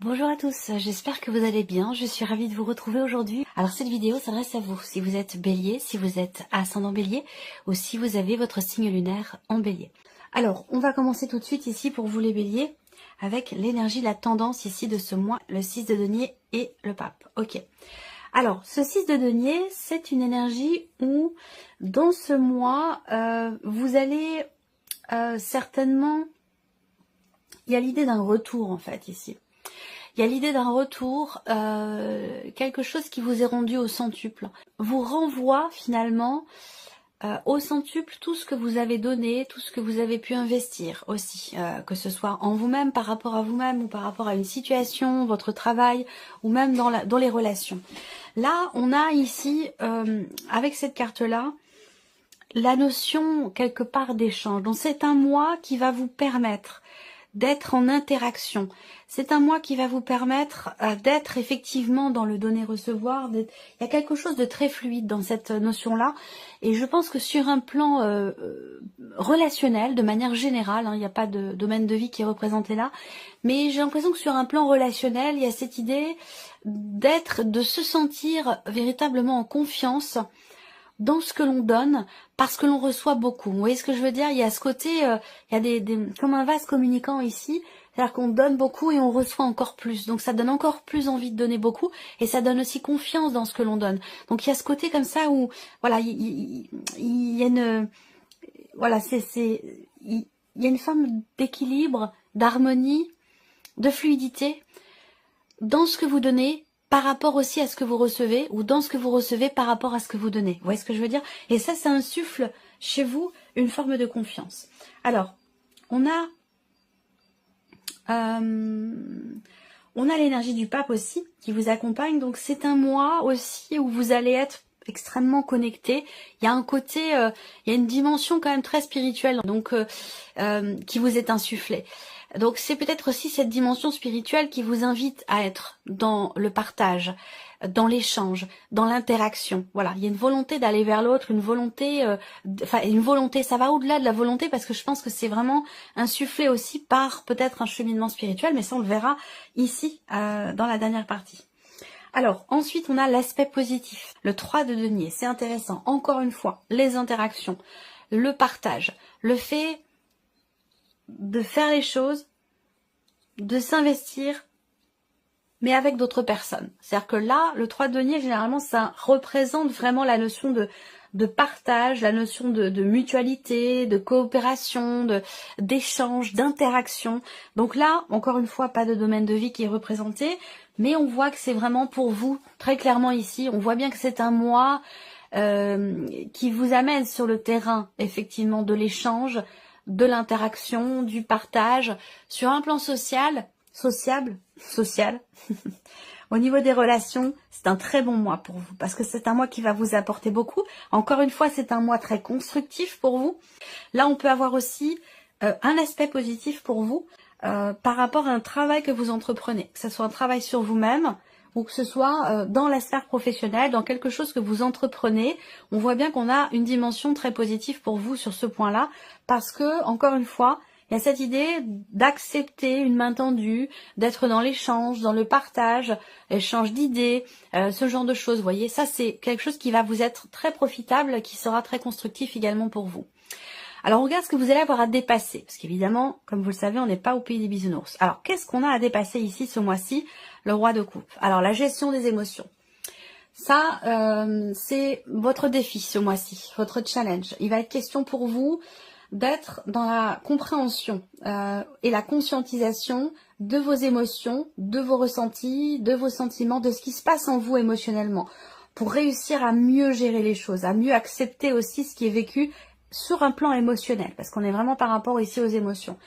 Bonjour à tous, j'espère que vous allez bien, je suis ravie de vous retrouver aujourd'hui. Alors cette vidéo s'adresse à vous, si vous êtes bélier, si vous êtes ascendant bélier ou si vous avez votre signe lunaire en bélier. Alors on va commencer tout de suite ici pour vous les béliers avec l'énergie, la tendance ici de ce mois, le 6 de denier et le pape. Ok. Alors ce 6 de denier, c'est une énergie où dans ce mois, vous allez certainement, il y a l'idée d'un retour en fait ici. Il y a l'idée d'un retour, quelque chose qui vous est rendu au centuple. Vous renvoie finalement au centuple tout ce que vous avez donné, tout ce que vous avez pu investir aussi, que ce soit en vous-même, par rapport à vous-même ou par rapport à une situation, votre travail ou même dans les relations. Là, on a ici, avec cette carte-là, la notion quelque part d'échange. Donc c'est un mois qui va vous permettre d'être en interaction. C'est un mois qui va vous permettre d'être effectivement dans le donner-recevoir. Il y a quelque chose de très fluide dans cette notion-là. Et je pense que sur un plan relationnel, de manière générale, il n'y a pas de domaine de vie qui est représenté là, mais j'ai l'impression que sur un plan relationnel, il y a cette idée de se sentir véritablement en confiance dans ce que l'on donne, parce que l'on reçoit beaucoup. Vous voyez ce que je veux dire? Il y a ce côté, il y a comme un vase communicant ici, c'est-à-dire qu'on donne beaucoup et on reçoit encore plus. Donc ça donne encore plus envie de donner beaucoup, et ça donne aussi confiance dans ce que l'on donne. Donc il y a ce côté comme ça où, voilà, il y a une, voilà, il y a une forme d'équilibre, d'harmonie, de fluidité dans ce que vous donnez, par rapport aussi à ce que vous recevez, ou dans ce que vous recevez par rapport à ce que vous donnez. Vous voyez ce que je veux dire? Et ça insuffle chez vous une forme de confiance. Alors, on a l'énergie du pape aussi, qui vous accompagne. Donc c'est un mois aussi où vous allez être extrêmement connecté. Il y a un côté, il y a une dimension quand même très spirituelle, donc qui vous est insufflée. Donc c'est peut-être aussi cette dimension spirituelle qui vous invite à être dans le partage, dans l'échange, dans l'interaction. Voilà, il y a une volonté d'aller vers l'autre, une volonté, ça va au-delà de la volonté, parce que je pense que c'est vraiment insufflé aussi par peut-être un cheminement spirituel, mais ça on le verra ici dans la dernière partie. Alors, ensuite, on a l'aspect positif. Le 3 de denier, c'est intéressant. Encore une fois, les interactions, le partage, le fait de faire les choses, de s'investir, mais avec d'autres personnes. C'est-à-dire que là, le 3 de denier, généralement, ça représente vraiment la notion de partage, la notion de mutualité, de coopération, d'échange, d'interaction. Donc là, encore une fois, pas de domaine de vie qui est représenté, mais on voit que c'est vraiment pour vous, très clairement ici, on voit bien que c'est un mois qui vous amène sur le terrain, effectivement, de l'échange, de l'interaction, du partage, sur un plan social. Au niveau des relations, c'est un très bon mois pour vous, parce que c'est un mois qui va vous apporter beaucoup. Encore une fois, c'est un mois très constructif pour vous. Là, on peut avoir aussi un aspect positif pour vous par rapport à un travail que vous entreprenez, que ce soit un travail sur vous-même ou que ce soit dans la sphère professionnelle, dans quelque chose que vous entreprenez. On voit bien qu'on a une dimension très positive pour vous sur ce point-là, parce que, encore une fois, il y a cette idée d'accepter une main tendue, d'être dans l'échange, dans le partage, l'échange d'idées, ce genre de choses. Vous voyez, ça c'est quelque chose qui va vous être très profitable, qui sera très constructif également pour vous. Alors on regarde ce que vous allez avoir à dépasser, parce qu'évidemment, comme vous le savez, on n'est pas au pays des bisounours. Alors qu'est-ce qu'on a à dépasser ici ce mois-ci? Le roi de coupe. Alors la gestion des émotions. Ça, c'est votre défi ce mois-ci, votre challenge. Il va être question pour vous d'être dans la compréhension et la conscientisation de vos émotions, de vos ressentis, de vos sentiments, de ce qui se passe en vous émotionnellement, pour réussir à mieux gérer les choses, à mieux accepter aussi ce qui est vécu sur un plan émotionnel, parce qu'on est vraiment par rapport ici aux émotions.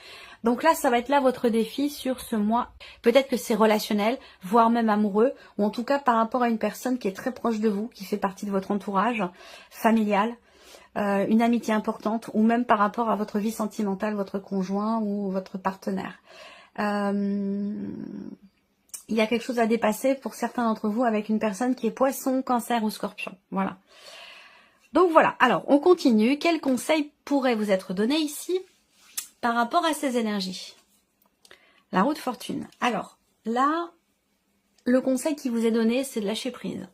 Donc là, ça va être là votre défi sur ce mois. Peut-être que c'est relationnel, voire même amoureux, ou en tout cas par rapport à une personne qui est très proche de vous, qui fait partie de votre entourage familial, une amitié importante, ou même par rapport à votre vie sentimentale, votre conjoint ou votre partenaire. Il y a quelque chose à dépasser pour certains d'entre vous avec une personne qui est poisson, cancer ou scorpion. Voilà. Donc voilà, alors on continue. Quels conseils pourraient vous être donnés ici par rapport à ces énergies? La roue de fortune. Alors, là, le conseil qui vous est donné, c'est de lâcher prise.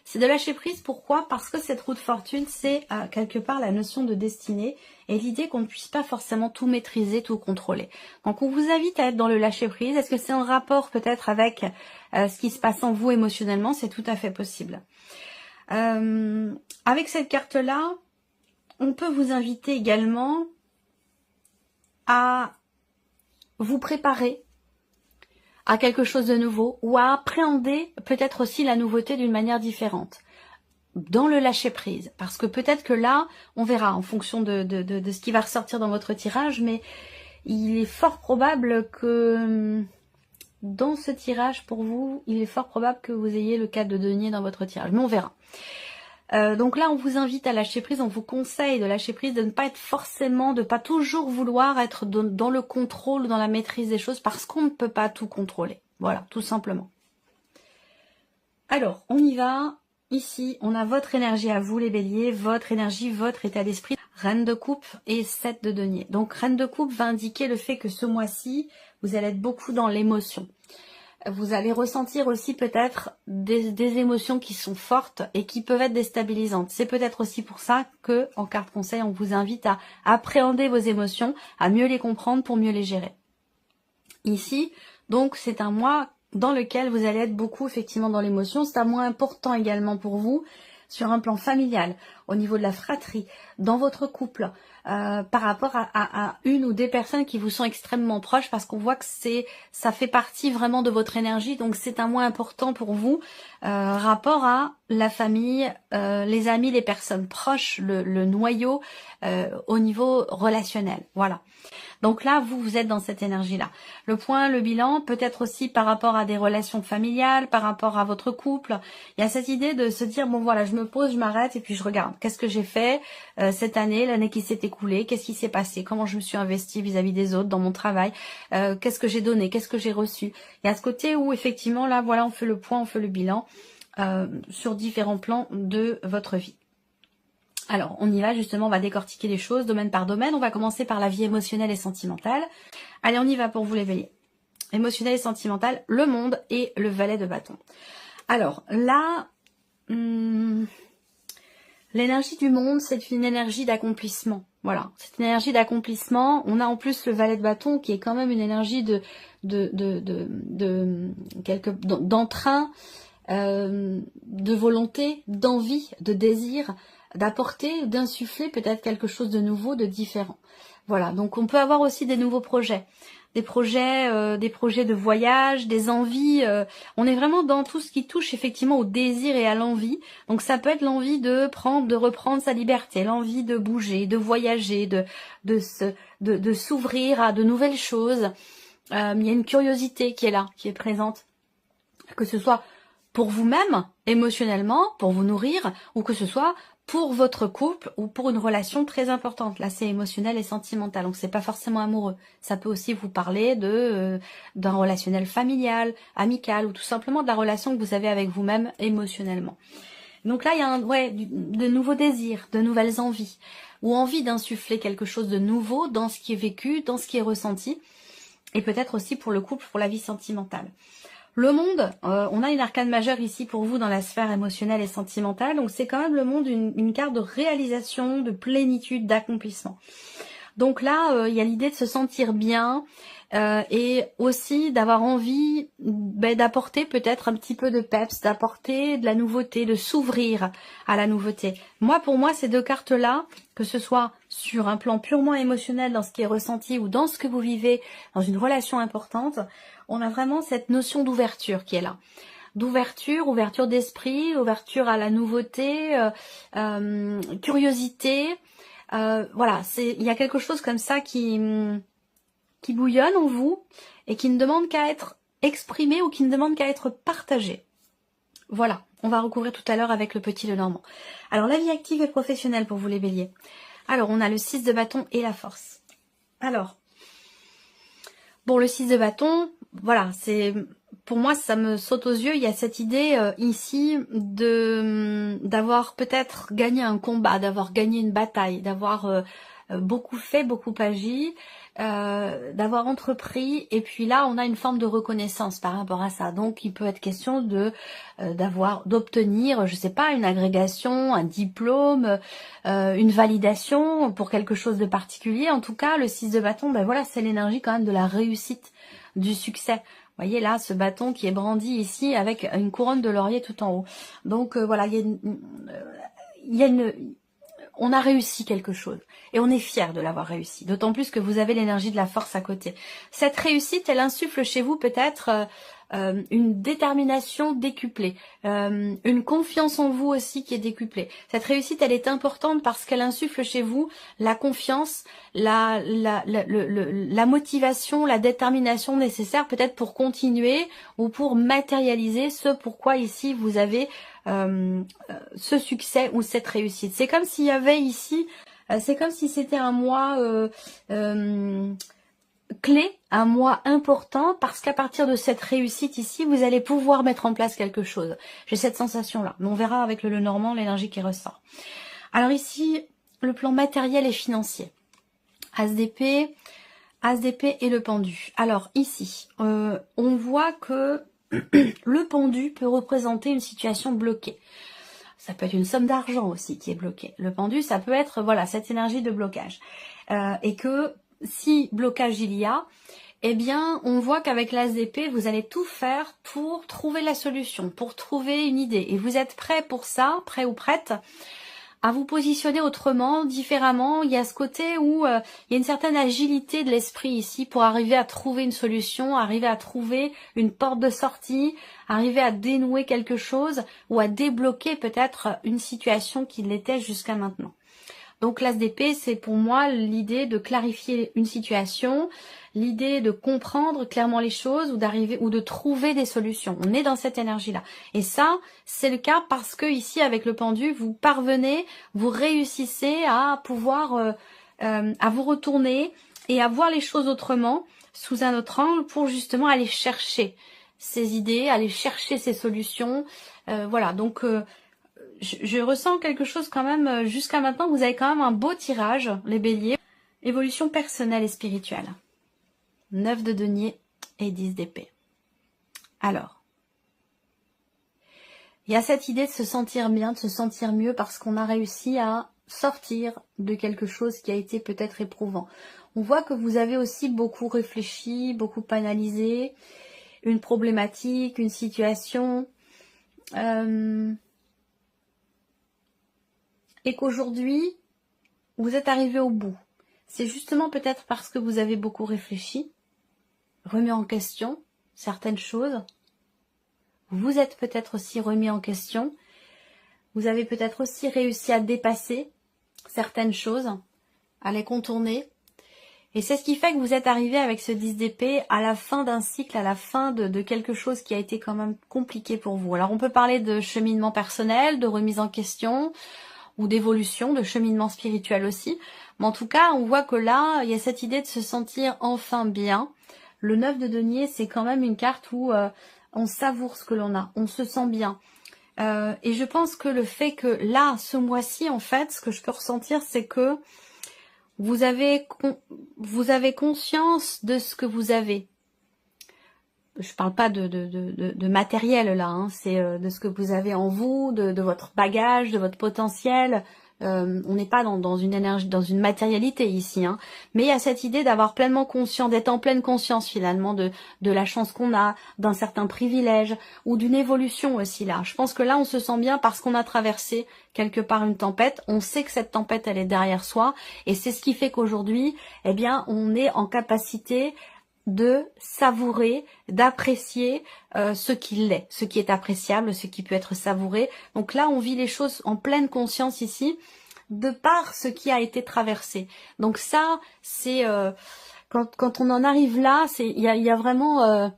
C'est de lâcher prise, pourquoi? Parce que cette roue de fortune, c'est quelque part la notion de destinée et l'idée qu'on ne puisse pas forcément tout maîtriser, tout contrôler. Donc on vous invite à être dans le lâcher prise. Est-ce que c'est en rapport peut-être avec ce qui se passe en vous émotionnellement? C'est tout à fait possible. Avec cette carte-là, on peut vous inviter également à vous préparer à quelque chose de nouveau ou à appréhender peut-être aussi la nouveauté d'une manière différente dans le lâcher prise, parce que peut-être que là on verra en fonction de ce qui va ressortir dans votre tirage, mais il est fort probable que dans ce tirage pour vous, il est fort probable que vous ayez le 4 de denier dans votre tirage, mais on verra. Donc là on vous invite à lâcher prise, on vous conseille de lâcher prise, de ne pas être forcément, de pas toujours vouloir être dans le contrôle, dans la maîtrise des choses, parce qu'on ne peut pas tout contrôler. Voilà, tout simplement. Alors, on y va. Ici, on a votre énergie à vous les béliers, votre énergie, votre état d'esprit. Reine de coupe et 7 de denier. Donc reine de coupe va indiquer le fait que ce mois-ci, vous allez être beaucoup dans l'émotion. Vous allez ressentir aussi peut-être des émotions qui sont fortes et qui peuvent être déstabilisantes. C'est peut-être aussi pour ça que, en carte conseil, on vous invite à appréhender vos émotions, à mieux les comprendre pour mieux les gérer. Ici, donc, c'est un mois dans lequel vous allez être beaucoup effectivement dans l'émotion. C'est un mois important également pour vous sur un plan familial, au niveau de la fratrie, dans votre couple, par rapport à une ou des personnes qui vous sont extrêmement proches, parce qu'on voit que ça fait partie vraiment de votre énergie, donc c'est un mois important pour vous, rapport à la famille, les amis, les personnes proches, le noyau au niveau relationnel, voilà. Donc là, vous êtes dans cette énergie-là. Le point, le bilan, peut-être aussi par rapport à des relations familiales, par rapport à votre couple. Il y a cette idée de se dire, bon voilà, je me pose, je m'arrête et puis je regarde. Qu'est-ce que j'ai fait cette année, l'année qui s'est écoulée? Qu'est-ce qui s'est passé? Comment je me suis investie vis-à-vis des autres dans mon travail? Qu'est-ce que j'ai donné? Qu'est-ce que j'ai reçu? Il y a ce côté où effectivement, là, voilà, on fait le point, on fait le bilan sur différents plans de votre vie. Alors, on y va justement, on va décortiquer les choses domaine par domaine. On va commencer par la vie émotionnelle et sentamentale. Allez, on y va pour vous les béliers. Émotionnelle et sentimentale, le monde et le valet de bâton. Alors, là, l'énergie du monde, c'est une énergie d'accomplissement. Voilà, c'est une énergie d'accomplissement. On a en plus le valet de bâton qui est quand même une énergie d'entrain, de volonté, d'envie, de désir, d'apporter, d'insuffler peut-être quelque chose de nouveau, de différent. Voilà, donc on peut avoir aussi des nouveaux projets, des projets de voyage, des envies. On est vraiment dans tout ce qui touche effectivement au désir et à l'envie. Donc ça peut être l'envie de reprendre sa liberté, l'envie de bouger, de voyager, de s'ouvrir à de nouvelles choses. Il y a une curiosité qui est là, qui est présente, que ce soit pour vous-même, émotionnellement, pour vous nourrir, ou que ce soit pour votre couple ou pour une relation très importante. Là, c'est émotionnel et sentimental, donc c'est pas forcément amoureux. Ça peut aussi vous parler d'un relationnel familial, amical, ou tout simplement de la relation que vous avez avec vous-même émotionnellement. Donc là, il y a de nouveaux désirs, de nouvelles envies, ou envie d'insuffler quelque chose de nouveau dans ce qui est vécu, dans ce qui est ressenti, et peut-être aussi pour le couple, pour la vie sentimentale. Le monde, on a une arcane majeure ici pour vous dans la sphère émotionnelle et sentimentale. Donc c'est quand même le monde une carte de réalisation, de plénitude, d'accomplissement. Donc là, il y a l'idée de se sentir bien et aussi d'avoir envie d'apporter peut-être un petit peu de peps, d'apporter de la nouveauté, de s'ouvrir à la nouveauté. Pour moi, ces deux cartes-là, que ce soit sur un plan purement émotionnel dans ce qui est ressenti ou dans ce que vous vivez dans une relation importante, on a vraiment cette notion d'ouverture qui est là. D'ouverture, ouverture d'esprit, ouverture à la nouveauté, curiosité. Voilà, il y a quelque chose comme ça qui bouillonne en vous et qui ne demande qu'à être exprimé ou qui ne demande qu'à être partagé. Voilà, on va recouvrir tout à l'heure avec le petit Lenormand. Alors, la vie active et professionnelle pour vous les béliers. Alors, on a le 6 de bâton et la force. Alors, bon, le 6 de bâton, voilà, pour moi, ça me saute aux yeux. Il y a cette idée ici d'avoir peut-être gagné un combat, d'avoir gagné une bataille, d'avoir beaucoup fait, beaucoup agi, d'avoir entrepris, et puis là on a une forme de reconnaissance par rapport à ça. Donc il peut être question de d'obtenir, je sais pas, une agrégation, un diplôme, une validation pour quelque chose de particulier. En tout cas, le 6 de bâton, ben voilà, c'est l'énergie quand même de la réussite, du succès. Vous voyez là, ce bâton qui est brandi ici avec une couronne de laurier tout en haut. Donc voilà, on a réussi quelque chose et on est fier de l'avoir réussi. D'autant plus que vous avez l'énergie de la force à côté. Cette réussite, elle insuffle chez vous peut-être une détermination décuplée, une confiance en vous aussi qui est décuplée. Cette réussite, elle est importante parce qu'elle insuffle chez vous la confiance, la motivation, la détermination nécessaire peut-être pour continuer ou pour matérialiser ce pourquoi ici vous avez ce succès ou cette réussite. C'est comme s'il y avait ici, c'est comme si c'était un mois clé, un mois important, parce qu'à partir de cette réussite ici, vous allez pouvoir mettre en place quelque chose. J'ai cette sensation-là, mais on verra avec le Lenormand l'énergie qui ressort. Alors ici, le plan matériel et financier. As d'épée et le pendu. Alors ici, on voit que le pendu peut représenter une situation bloquée. Ça peut être une somme d'argent aussi qui est bloquée. Le pendu, ça peut être voilà cette énergie de blocage. Et que si blocage il y a, eh bien, on voit qu'avec l'as d'épée, vous allez tout faire pour trouver la solution, pour trouver une idée. Et vous êtes prêt pour ça, prêt ou prête à vous positionner autrement, différemment. Il y a ce côté où il y a une certaine agilité de l'esprit ici pour arriver à trouver une solution, arriver à trouver une porte de sortie, arriver à dénouer quelque chose ou à débloquer peut-être une situation qui l'était jusqu'à maintenant. Donc l'as d'épée, c'est pour moi l'idée de clarifier une situation, l'idée de comprendre clairement les choses ou d'arriver ou de trouver des solutions. On est dans cette énergie-là. Et ça, c'est le cas parce que ici, avec le pendu, vous parvenez, vous réussissez à pouvoir à vous retourner et à voir les choses autrement, sous un autre angle, pour justement aller chercher ces idées, aller chercher ces solutions. Voilà, donc je ressens quelque chose quand même, jusqu'à maintenant, vous avez quand même un beau tirage, les béliers. Évolution personnelle et spirituelle. 9 de denier et 10 d'épée. Alors, il y a cette idée de se sentir bien, de se sentir mieux parce qu'on a réussi à sortir de quelque chose qui a été peut-être éprouvant. On voit que vous avez aussi beaucoup réfléchi, beaucoup analysé, une problématique, une situation, et qu'aujourd'hui, vous êtes arrivé au bout. C'est justement peut-être parce que vous avez beaucoup réfléchi, remis en question certaines choses. Vous êtes peut-être aussi remis en question. Vous avez peut-être aussi réussi à dépasser certaines choses, à les contourner. Et c'est ce qui fait que vous êtes arrivé avec ce 10 d'épée à la fin d'un cycle, à la fin de quelque chose qui a été quand même compliqué pour vous. Alors on peut parler de cheminement personnel, de remise en question, ou d'évolution, de cheminement spirituel aussi. Mais en tout cas, on voit que là, il y a cette idée de se sentir enfin bien. Le 9 de denier, c'est quand même une carte où on savoure ce que l'on a, on se sent bien. Et je pense que le fait que là, ce mois-ci, en fait, ce que je peux ressentir, c'est que vous avez conscience de ce que vous avez. Je parle pas de matériel là, hein, c'est de ce que vous avez en vous, de votre bagage, de votre potentiel. On n'est pas dans une énergie, dans une matérialité ici, hein. Mais il y a cette idée d'avoir pleinement conscience, d'être en pleine conscience finalement de la chance qu'on a, d'un certain privilège ou d'une évolution aussi là. Je pense que là on se sent bien parce qu'on a traversé quelque part une tempête. On sait que cette tempête elle est derrière soi et c'est ce qui fait qu'aujourd'hui, eh bien, on est en capacité de savourer, d'apprécier ce qu'il est, ce qui est appréciable, ce qui peut être savouré. Donc là, on vit les choses en pleine conscience ici, de par ce qui a été traversé. Donc ça, c'est quand on en arrive là, il y a vraiment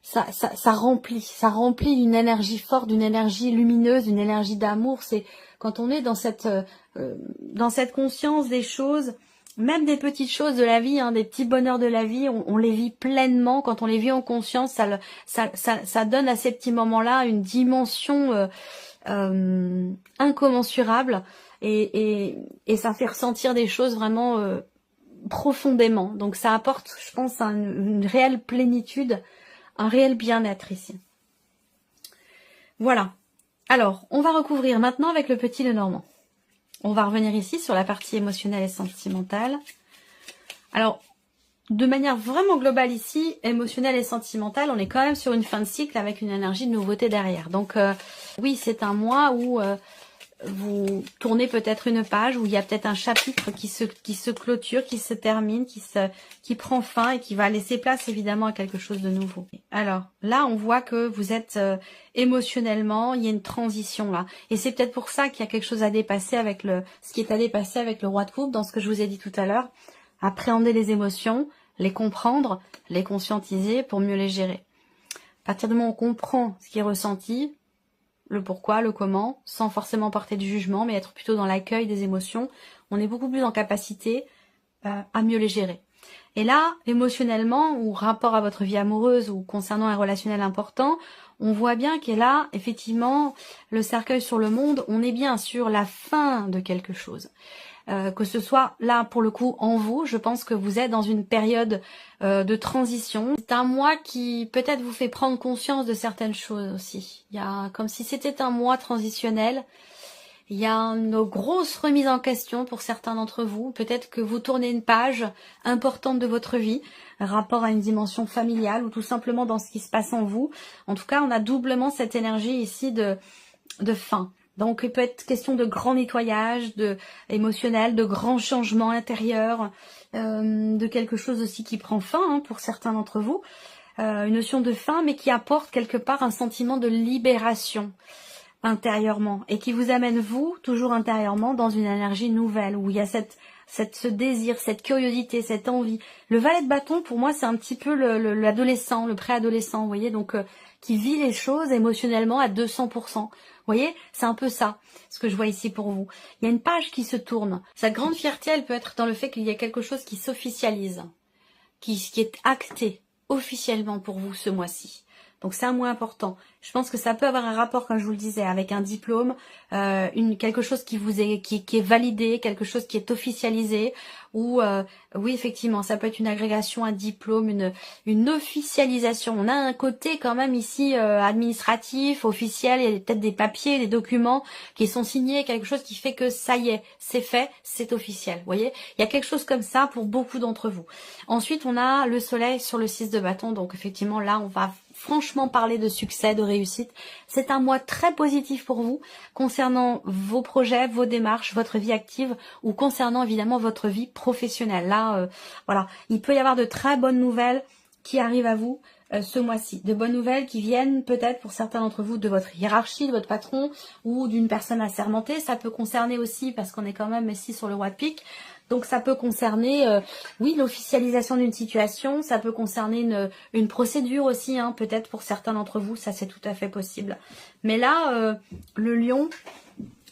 ça remplit d'une énergie forte, d'une énergie lumineuse, d'une énergie d'amour. C'est quand on est dans cette conscience des choses. Même des petites choses de la vie, hein, des petits bonheurs de la vie, on les vit pleinement. Quand on les vit en conscience, ça donne à ces petits moments-là une dimension incommensurable et ça fait ressentir des choses vraiment profondément. Donc ça apporte, je pense, une réelle plénitude, un réel bien-être ici. Voilà. Alors, on va recouvrir maintenant avec le petit Lenormand. On va revenir ici sur la partie émotionnelle et sentimentale. Alors, de manière vraiment globale ici, émotionnelle et sentimentale, on est quand même sur une fin de cycle avec une énergie de nouveauté derrière. Donc, oui, c'est un mois où vous tournez peut-être une page, où il y a peut-être un chapitre qui se clôture, qui se termine, qui prend fin et qui va laisser place évidemment à quelque chose de nouveau. Alors là, on voit que vous êtes émotionnellement, il y a une transition là. Et c'est peut-être pour ça qu'il y a quelque chose à dépasser avec ce qui est à dépasser avec le roi de coupe, dans ce que je vous ai dit tout à l'heure. Appréhender les émotions, les comprendre, les conscientiser pour mieux les gérer. À partir du moment où on comprend ce qui est ressenti, le pourquoi, le comment, sans forcément porter du jugement, mais être plutôt dans l'accueil des émotions, on est beaucoup plus en capacité à mieux les gérer. Et là, émotionnellement, ou rapport à votre vie amoureuse, ou concernant un relationnel important, on voit bien qu'il y a là, effectivement, le cercueil sur le monde, on est bien sur la fin de quelque chose. Que ce soit là pour le coup en vous, je pense que vous êtes dans une période de transition. C'est un mois qui peut-être vous fait prendre conscience de certaines choses aussi. Il y a comme si c'était un mois transitionnel. Il y a une grosse remise en question pour certains d'entre vous. Peut-être que vous tournez une page importante de votre vie, rapport à une dimension familiale ou tout simplement dans ce qui se passe en vous. En tout cas, on a doublement cette énergie ici de fin. Donc, il peut être question de grand nettoyage, émotionnel, de grands changements intérieurs, de quelque chose aussi qui prend fin pour certains d'entre vous. Une notion de fin, mais qui apporte quelque part un sentiment de libération intérieurement et qui vous amène, vous, toujours intérieurement, dans une énergie nouvelle, où il y a ce désir, cette curiosité, cette envie. Le valet de bâton, pour moi, c'est un petit peu l'adolescent, le préadolescent, vous voyez, donc qui vit les choses émotionnellement à 200%. Vous voyez, c'est un peu ça, ce que je vois ici pour vous. Il y a une page qui se tourne. Sa grande fierté, elle peut être dans le fait qu'il y a quelque chose qui s'officialise, qui est acté officiellement pour vous ce mois-ci. Donc c'est un mois important. Je pense que ça peut avoir un rapport, comme je vous le disais, avec un diplôme, quelque chose qui est validé, quelque chose qui est officialisé, ou oui effectivement, ça peut être une agrégation, un diplôme, une officialisation. On a un côté quand même ici administratif, officiel, il y a peut-être des papiers, des documents qui sont signés, quelque chose qui fait que ça y est, c'est fait, c'est officiel. Vous voyez, il y a quelque chose comme ça pour beaucoup d'entre vous. Ensuite, on a le soleil sur le 6 de bâton, donc effectivement là, on va franchement parler de succès, de réussite. C'est un mois très positif pour vous concernant vos projets, vos démarches, votre vie active ou concernant évidemment votre vie professionnelle. Là, voilà, il peut y avoir de très bonnes nouvelles qui arrivent à vous ce mois-ci. De bonnes nouvelles qui viennent peut-être pour certains d'entre vous de votre hiérarchie, de votre patron ou d'une personne assermentée. Ça peut concerner aussi, parce qu'on est quand même ici sur le roi de pique, donc ça peut concerner, oui, l'officialisation d'une situation, ça peut concerner une procédure aussi, peut-être pour certains d'entre vous, ça c'est tout à fait possible. Mais là, le lion,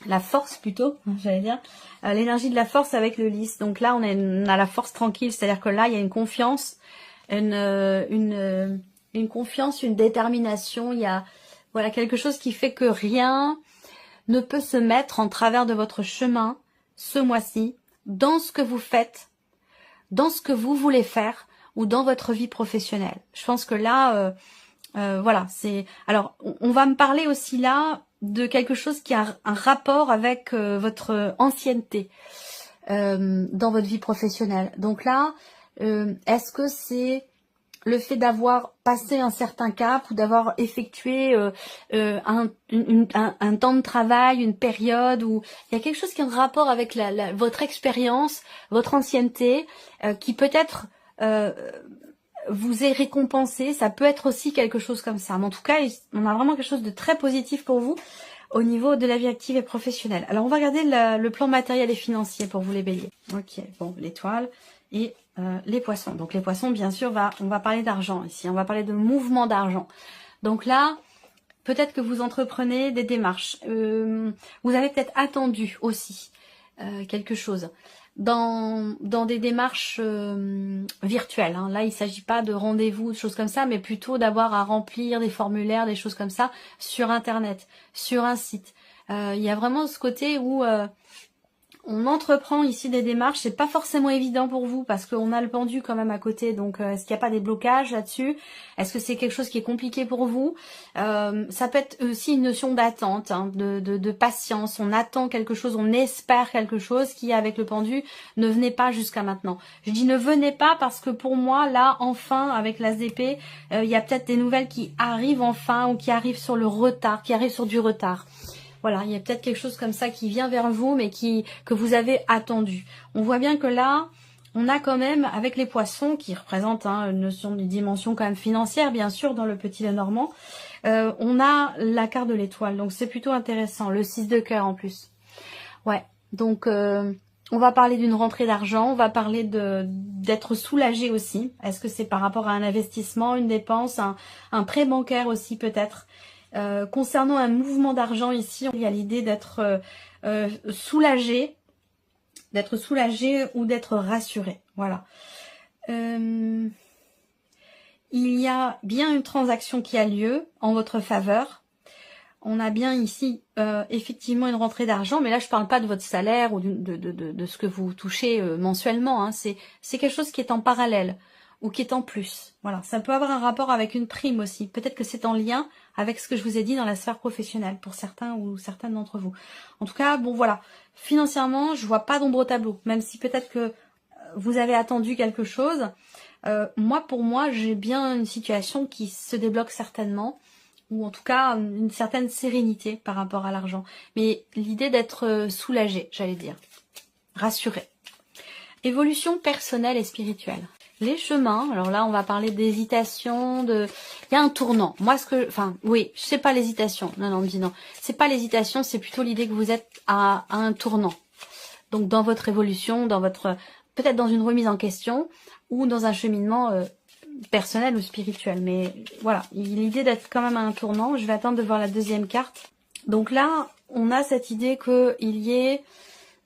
la force plutôt, j'allais dire, l'énergie de la force avec le lys. Donc là, on a la force tranquille, c'est-à-dire que là, il y a une confiance, une confiance, une détermination, il y a voilà quelque chose qui fait que rien ne peut se mettre en travers de votre chemin ce mois-ci, dans ce que vous faites, dans ce que vous voulez faire ou dans votre vie professionnelle. Je pense que là, voilà, c'est... Alors, on va me parler aussi là de quelque chose qui a un rapport avec votre ancienneté dans votre vie professionnelle. Donc là, est-ce que c'est le fait d'avoir passé un certain cap ou d'avoir effectué un temps de travail, une période où il y a quelque chose qui est en rapport avec votre expérience, votre ancienneté, qui peut-être vous est récompensé. Ça peut être aussi quelque chose comme ça. Mais en tout cas, on a vraiment quelque chose de très positif pour vous au niveau de la vie active et professionnelle. Alors, on va regarder le plan matériel et financier pour vous les béliers. Ok, bon, l'étoile et les poissons. Donc les poissons, bien sûr, on va parler d'argent ici. On va parler de mouvement d'argent. Donc là, peut-être que vous entreprenez des démarches. Vous avez peut-être attendu aussi quelque chose dans des démarches virtuelles. Là, il ne s'agit pas de rendez-vous, de choses comme ça, mais plutôt d'avoir à remplir des formulaires, des choses comme ça, sur Internet, sur un site. Il y a vraiment ce côté où On entreprend ici des démarches, c'est pas forcément évident pour vous parce qu'on a le pendu quand même à côté, donc est-ce qu'il n'y a pas des blocages là-dessus? Est-ce que c'est quelque chose qui est compliqué pour vous? Ça peut être aussi une notion d'attente, hein, de patience. On attend quelque chose, on espère quelque chose qui, avec le pendu, ne venait pas jusqu'à maintenant. Je dis ne venez pas parce que pour moi, là, enfin, avec l'as d'épée, il y a peut-être des nouvelles qui arrivent enfin ou qui arrivent sur le retard, qui arrivent sur du retard. Voilà, il y a peut-être quelque chose comme ça qui vient vers vous, mais que vous avez attendu. On voit bien que là, on a quand même, avec les poissons, qui représentent une notion de dimension quand même financière, bien sûr, dans le petit Lenormand, on a la carte de l'étoile. Donc c'est plutôt intéressant, le 6 de cœur en plus. Ouais, donc on va parler d'une rentrée d'argent, on va parler d'être soulagé aussi. Est-ce que c'est par rapport à un investissement, une dépense, un prêt bancaire aussi peut-être? Concernant un mouvement d'argent ici, il y a l'idée d'être soulagé ou d'être rassuré. Voilà. Il y a bien une transaction qui a lieu en votre faveur. On a bien ici effectivement une rentrée d'argent, mais là je parle pas de votre salaire ou de ce que vous touchez mensuellement. Hein. C'est quelque chose qui est en parallèle ou qui est en plus. Voilà, ça peut avoir un rapport avec une prime aussi. Peut-être que c'est en lien avec ce que je vous ai dit dans la sphère professionnelle pour certains ou certaines d'entre vous. En tout cas, bon voilà, financièrement, je vois pas d'ombre au tableau, même si peut-être que vous avez attendu quelque chose. Pour moi, j'ai bien une situation qui se débloque certainement, ou en tout cas une certaine sérénité par rapport à l'argent. Mais l'idée d'être soulagé, j'allais dire, rassuré. Évolution personnelle et spirituelle. Les chemins, alors là on va parler d'hésitation, il y a un tournant. Moi oui, c'est pas l'hésitation. Non, on me dit non. C'est pas l'hésitation, c'est plutôt l'idée que vous êtes à un tournant. Donc dans votre évolution, peut-être dans une remise en question ou dans un cheminement personnel ou spirituel. Mais voilà, l'idée d'être quand même à un tournant. Je vais attendre de voir la deuxième carte. Donc là, on a cette idée qu'il y ait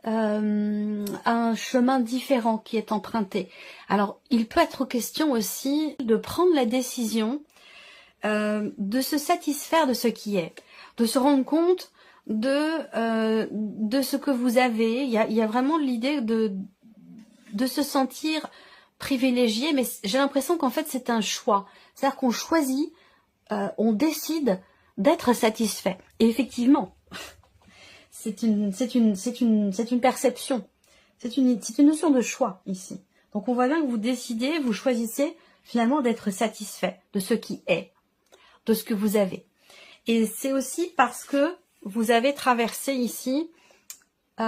un chemin différent qui est emprunté. Alors, il peut être question aussi de prendre la décision de se satisfaire de ce qui est, de se rendre compte de ce que vous avez. Il y a vraiment l'idée de se sentir privilégié, mais j'ai l'impression qu'en fait c'est un choix. C'est-à-dire qu'on choisit, on décide d'être satisfait. Et effectivement, c'est une perception, c'est une notion de choix ici. Donc on voit bien que vous décidez, vous choisissez finalement d'être satisfait de ce qui est, de ce que vous avez. Et c'est aussi parce que vous avez traversé ici, vous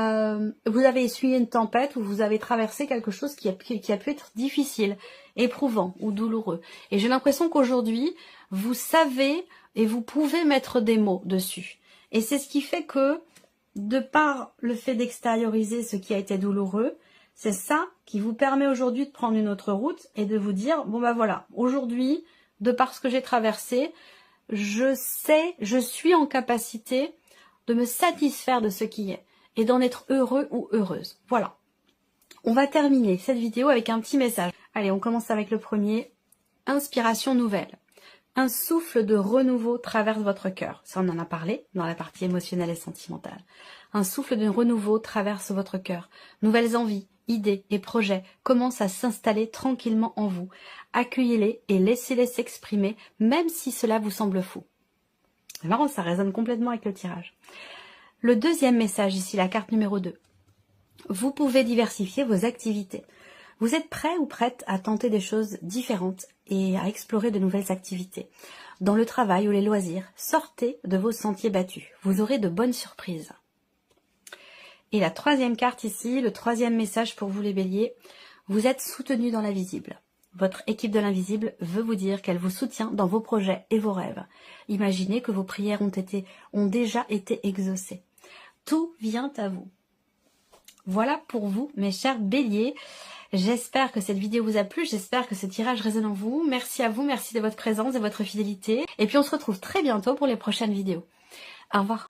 avez essuyé une tempête ou vous avez traversé quelque chose qui a pu être difficile, éprouvant ou douloureux. Et j'ai l'impression qu'aujourd'hui, vous savez et vous pouvez mettre des mots dessus. Et c'est ce qui fait que, de par le fait d'extérioriser ce qui a été douloureux, c'est ça qui vous permet aujourd'hui de prendre une autre route et de vous dire, bon ben voilà, aujourd'hui, de par ce que j'ai traversé, je suis en capacité de me satisfaire de ce qui est et d'en être heureux ou heureuse. Voilà. On va terminer cette vidéo avec un petit message. Allez, on commence avec le premier. Inspiration nouvelle. Un souffle de renouveau traverse votre cœur. Ça, on en a parlé dans la partie émotionnelle et sentimentale. Un souffle de renouveau traverse votre cœur. Nouvelles envies, idées et projets commencent à s'installer tranquillement en vous. Accueillez-les et laissez-les s'exprimer, même si cela vous semble fou. C'est marrant, ça résonne complètement avec le tirage. Le deuxième message ici, la carte numéro 2. Vous pouvez diversifier vos activités. Vous êtes prêt ou prête à tenter des choses différentes et à explorer de nouvelles activités. Dans le travail ou les loisirs, sortez de vos sentiers battus. Vous aurez de bonnes surprises. Et la troisième carte ici, le troisième message pour vous les béliers, vous êtes soutenus dans l'invisible. Votre équipe de l'invisible veut vous dire qu'elle vous soutient dans vos projets et vos rêves. Imaginez que vos prières ont déjà été exaucées. Tout vient à vous. Voilà pour vous, mes chers béliers. J'espère que cette vidéo vous a plu, j'espère que ce tirage résonne en vous. Merci à vous, merci de votre présence et votre fidélité. Et puis on se retrouve très bientôt pour les prochaines vidéos. Au revoir.